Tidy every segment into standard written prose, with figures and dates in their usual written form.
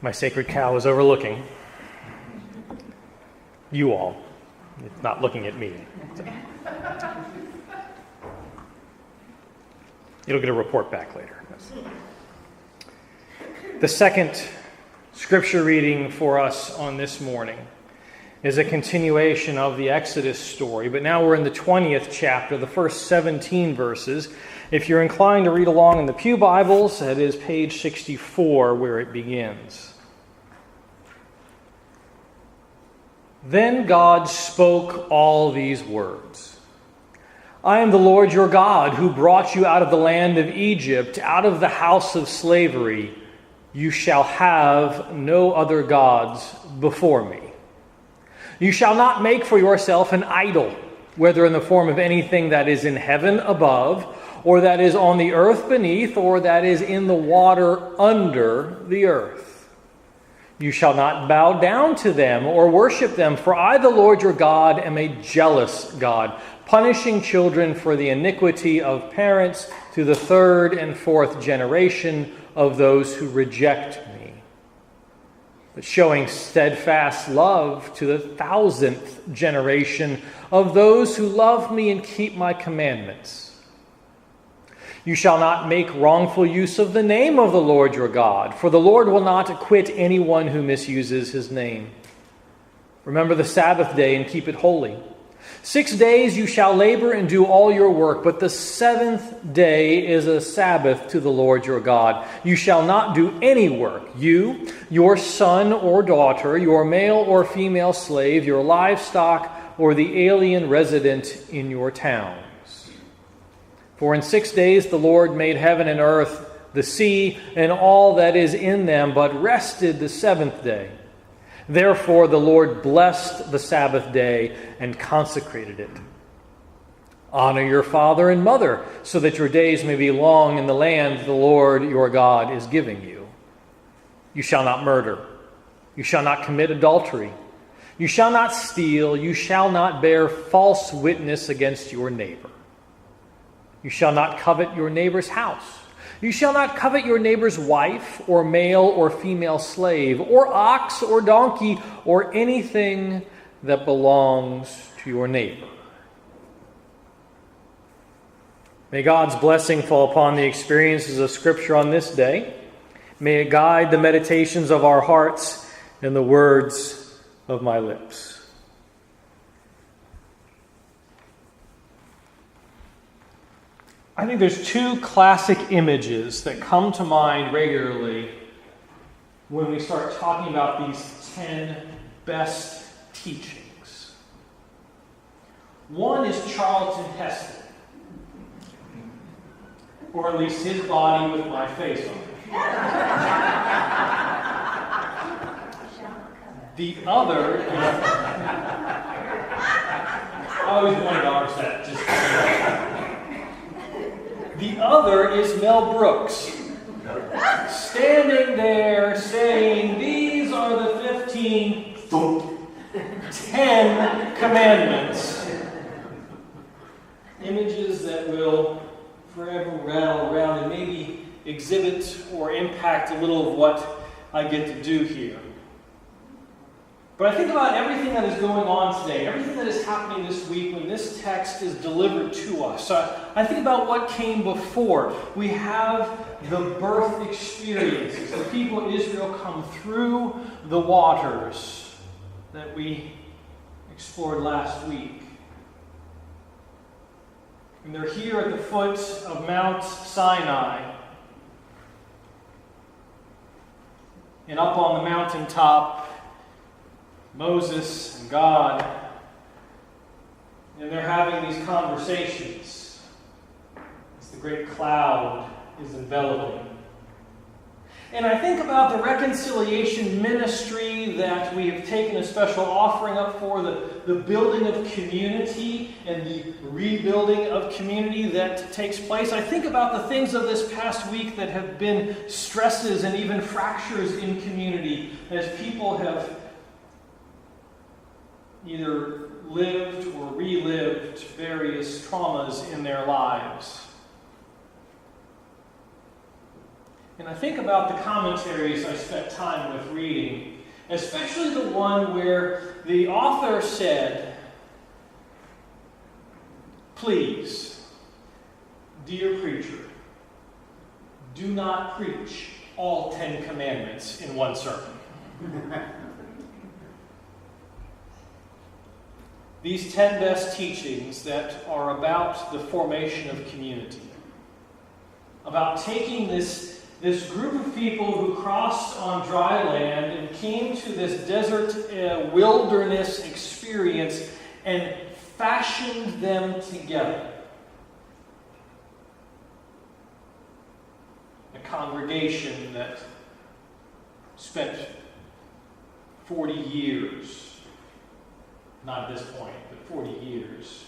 My sacred cow is overlooking you all. It's not looking at me. It'll get a report back later. The second scripture reading for us on this morning is a continuation of the Exodus story, but now we're in the 20th chapter, the first 17 verses. If you're inclined to read along in the Pew Bibles, it is page 64 where it begins. Then God spoke all these words. I am the Lord your God, who brought you out of the land of Egypt, out of the house of slavery. You shall have no other gods before me. You shall not make for yourself an idol, whether in the form of anything that is in heaven above, or that is on the earth beneath, or that is in the water under the earth. You shall not bow down to them or worship them, for I, the Lord your God, am a jealous God, punishing children for the iniquity of parents to the third and fourth generation of those who reject me, but showing steadfast love to the 1,000th generation of those who love me and keep my commandments. You shall not make wrongful use of the name of the Lord your God, for the Lord will not acquit anyone who misuses his name. Remember the Sabbath day and keep it holy. 6 days you shall labor and do all your work, but the seventh day is a Sabbath to the Lord your God. You shall not do any work, you, your son or daughter, your male or female slave, your livestock, or the alien resident in your towns. For in 6 days the Lord made heaven and earth, the sea, and all that is in them, but rested the seventh day. Therefore the Lord blessed the Sabbath day and consecrated it. Honor your father and mother, so that your days may be long in the land the Lord your God is giving you. You shall not murder. You shall not commit adultery. You shall not steal. You shall not bear false witness against your neighbor. You shall not covet your neighbor's house. You shall not covet your neighbor's wife, or male or female slave, or ox or donkey, or anything that belongs to your neighbor. May God's blessing fall upon the experiences of Scripture on this day. May it guide the meditations of our hearts and the words of my lips. I think there's two classic images that come to mind regularly when we start talking about these 10 best teachings. One is Charlton Heston, or at least his body with my face on it. The other, I always wanted to argue that. The other is Mel Brooks, standing there saying, these are the 10 commandments. Images that will forever rattle around and maybe exhibit or impact a little of what I get to do here. But I think about everything that is going on today, everything that is happening this week when this text is delivered to us. So I think about what came before. We have the birth experiences. The people of Israel come through the waters that we explored last week. And they're here at the foot of Mount Sinai. And up on the mountaintop, Moses and God, and they're having these conversations as the great cloud is enveloping. And I think about the reconciliation ministry that we have taken a special offering up for, the building of community and the rebuilding of community that takes place. I think about the things of this past week that have been stresses and even fractures in community as people have either lived or relived various traumas in their lives. And I think about the commentaries I spent time with reading, especially the one where the author said, "Please, dear preacher, do not preach all 10 commandments in one sermon." These 10 best teachings that are about the formation of community, about taking this group of people who crossed on dry land and came to this desert wilderness experience and fashioned them together. A congregation that spent 40 years, not at this point, but 40 years,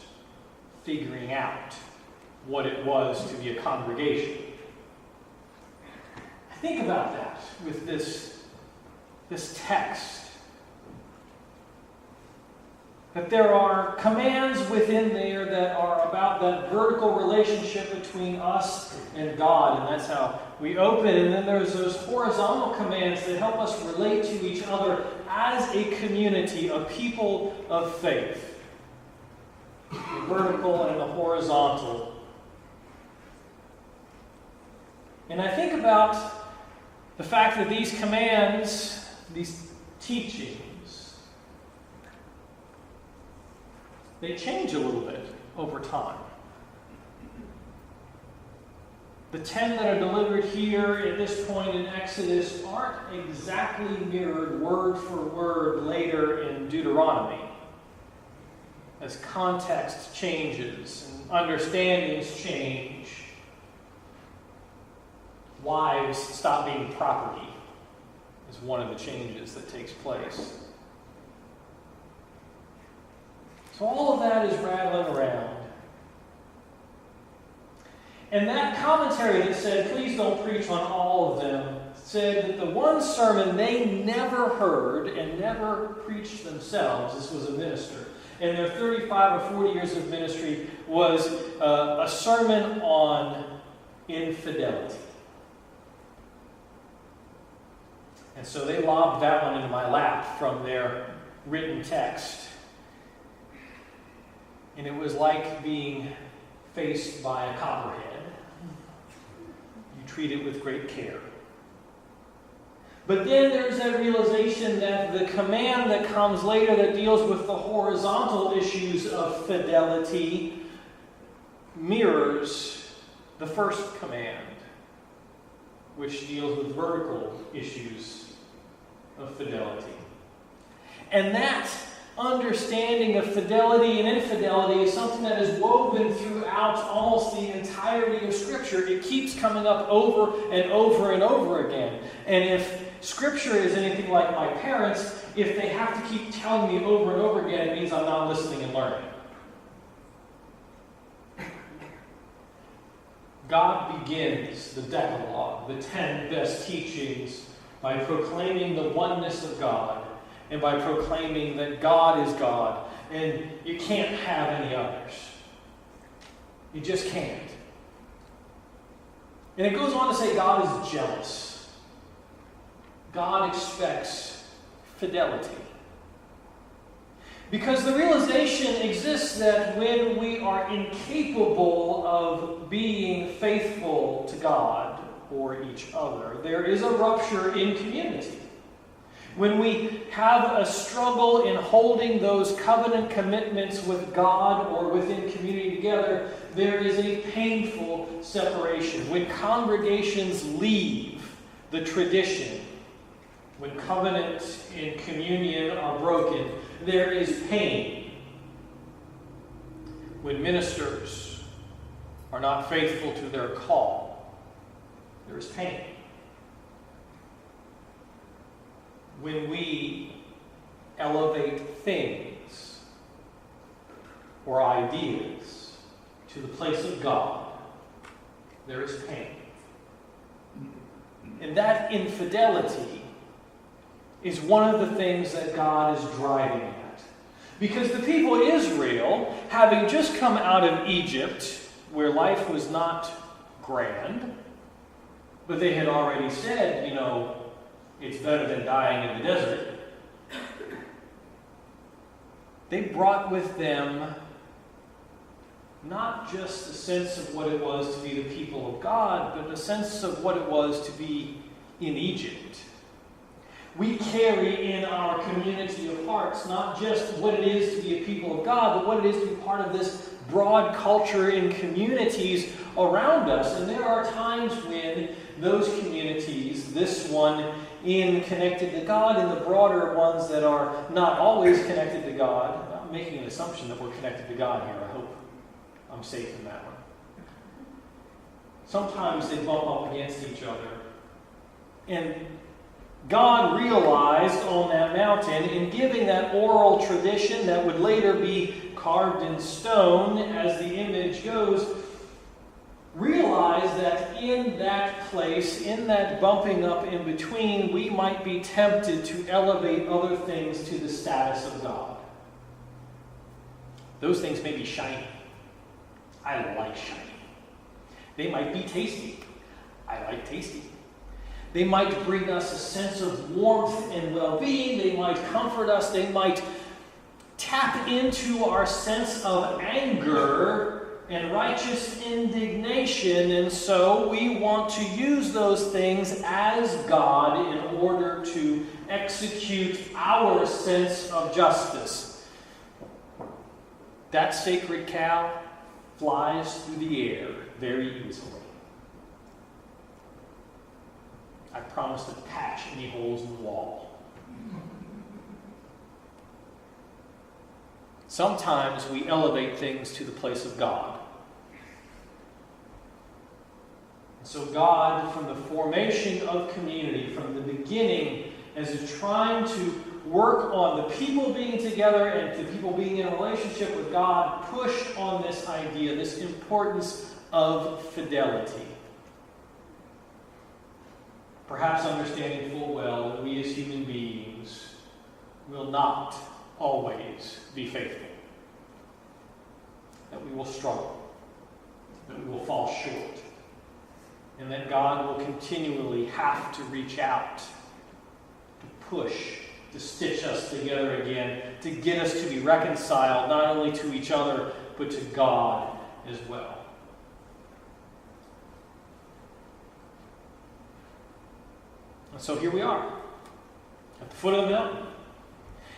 figuring out what it was to be a congregation. Think about that with this text. That there are commands within there that are about that vertical relationship between us and God, and that's how we open. And then there's those horizontal commands that help us relate to each other as a community, a people of faith. The vertical and the horizontal. And I think about the fact that these commands, these teachings, they change a little bit over time. The 10 that are delivered here at this point in Exodus aren't exactly mirrored word for word later in Deuteronomy. As context changes and understandings change, wives stop being property is one of the changes that takes place. So all of that is rattling around. And that commentary that said, "Please don't preach on all of them," said that the one sermon they never heard and never preached themselves, this was a minister, in their 35 or 40 years of ministry, was a sermon on infidelity. And so they lobbed that one into my lap from their written text. And it was like being faced by a copperhead. You treat it with great care. But then there's that realization that the command that comes later that deals with the horizontal issues of fidelity mirrors the first command, which deals with vertical issues of fidelity. And that understanding of fidelity and infidelity is something that is woven throughout almost the entirety of Scripture. It keeps coming up over and over and over again. And if Scripture is anything like my parents, if they have to keep telling me over and over again, it means I'm not listening and learning. God begins the Decalogue, the 10 best teachings, by proclaiming the oneness of God and by proclaiming that God is God and you can't have any others. You just can't. And it goes on to say God is jealous. God expects fidelity. Because the realization exists that when we are incapable of being faithful to God or each other, there is a rupture in community. When we have a struggle in holding those covenant commitments with God or within community together, there is a painful separation. When congregations leave the tradition, when covenant and communion are broken, there is pain. When ministers are not faithful to their call, there is pain. When we elevate things or ideas to the place of God, there is pain. And that infidelity is one of the things that God is driving at. Because the people of Israel, having just come out of Egypt, where life was not grand, But they had already said, it's better than dying in the desert. They brought with them not just a sense of what it was to be the people of God, but a sense of what it was to be in Egypt. We carry in our community of hearts not just what it is to be a people of God, but what it is to be part of this broad culture and communities around us. And there are times when those communities, this one in connected to God, and the broader ones that are not always connected to God. I'm not making an assumption that we're connected to God here. I hope I'm safe in that one. Sometimes they bump up against each other. And God realized on that mountain, in giving that oral tradition that would later be carved in stone as the image goes, realized that in that place, in that bumping up in between, we might be tempted to elevate other things to the status of God. Those things may be shiny. I like shiny. They might be tasty. I like tasty. They might bring us a sense of warmth and well-being. They might comfort us. They might tap into our sense of anger and righteous indignation. And so we want to use those things as God in order to execute our sense of justice. That sacred cow flies through the air very easily. I promise to patch any holes in the wall. Sometimes we elevate things to the place of God. And so God, from the formation of community, from the beginning, as he's trying to work on the people being together and the people being in a relationship with God, pushed on this idea, this importance of fidelity. Perhaps understanding full well that we as human beings will not always be faithful. That we will struggle. That we will fall short. And that God will continually have to reach out, to push, to stitch us together again, to get us to be reconciled not only to each other, but to God as well. And so here we are, at the foot of the mountain,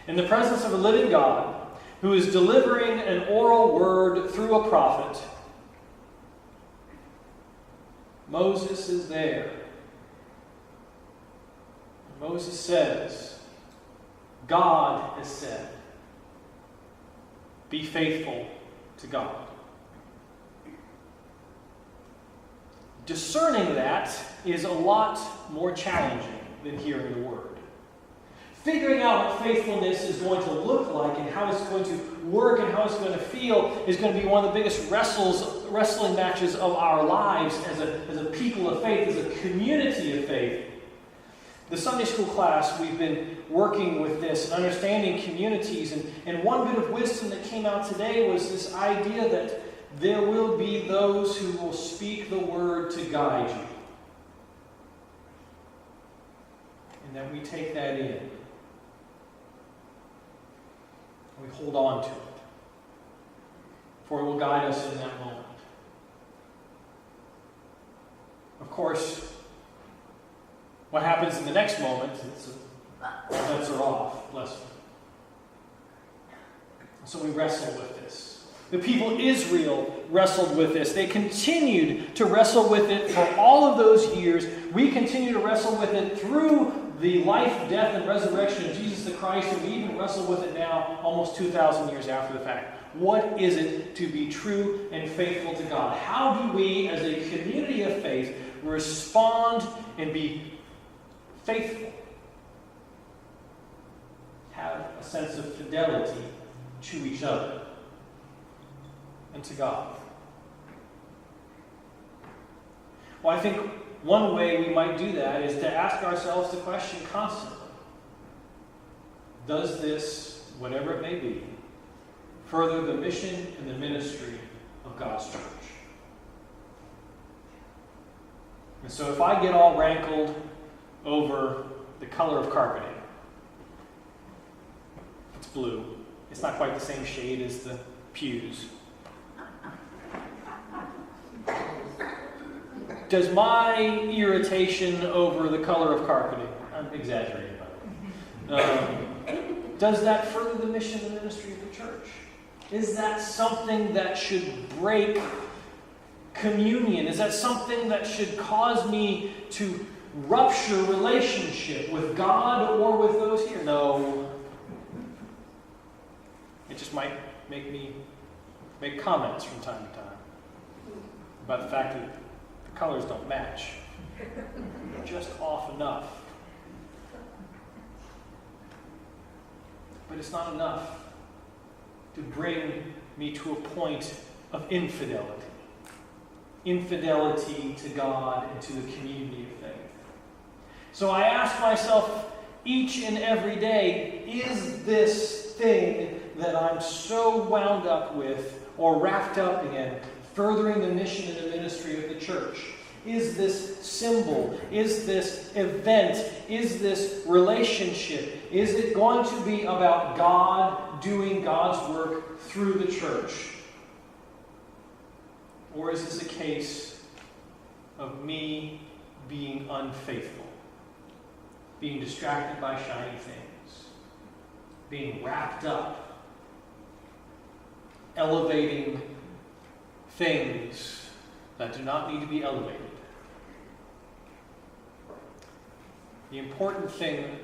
in the presence of a living God who is delivering an oral word through a prophet. Moses is there. Moses says, God has said, be faithful to God. Discerning that is a lot more challenging than hearing the word. Figuring out what faithfulness is going to look like and how it's going to work and how it's going to feel is going to be one of the biggest wrestling matches of our lives as a people of faith, as a community of faith. The Sunday school class, we've been working with this and understanding communities, and one bit of wisdom that came out today was this idea that there will be those who will speak the word to guide you. And that we take that in. We hold on to it. For it will guide us in that moment. Of course, what happens in the next moment, bets are off. Bless them. So we wrestle with this. The people of Israel wrestled with this. They continued to wrestle with it for all of those years. We continue to wrestle with it through the life, death, and resurrection of Jesus the Christ, and we even wrestle with it now, almost 2,000 years after the fact. What is it to be true and faithful to God? How do we, as a community of faith, respond and be faithful? Have a sense of fidelity to each other and to God. Well, I think one way we might do that is to ask ourselves the question constantly. Does this, whatever it may be, further the mission and the ministry of God's church? And So if I get all rankled over the color of carpeting, it's blue. It's not quite the same shade as the pews. Does my irritation over the color of carpeting, I'm exaggerating by the way, does that further the mission and ministry of the church? Is that something that should break communion? Is that something that should cause me to rupture relationship with God or with those here? No. It just might make me make comments from time to time about the fact that the colors don't match. They're just off enough. But it's not enough to bring me to a point of infidelity. Infidelity to God and to the community of faith. So I ask myself each and every day, is this thing that I'm so wound up with or wrapped up in furthering the mission and the ministry of the church? Is this symbol? Is this event? Is this relationship? Is it going to be about God doing God's work through the church? Or is this a case of me being unfaithful, being distracted by shiny things, being wrapped up, elevating things that do not need to be elevated? The important thing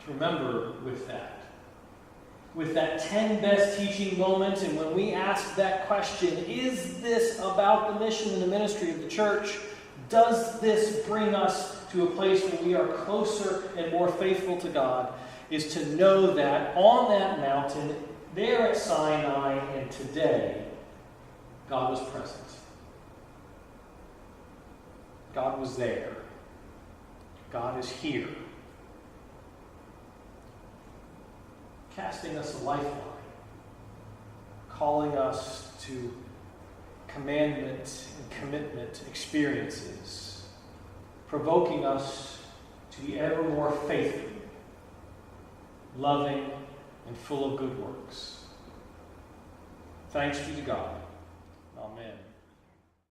to remember with that 10 best teaching moments, and when we ask that question, is this about the mission and the ministry of the church? Does this bring us to a place where we are closer and more faithful to God? Is to know that on that mountain, there at Sinai and today, God was present. God was there. God is here, casting us a lifeline, calling us to commandment and commitment experiences, provoking us to be ever more faithful, loving, and full of good works. Thanks be to God. Amen.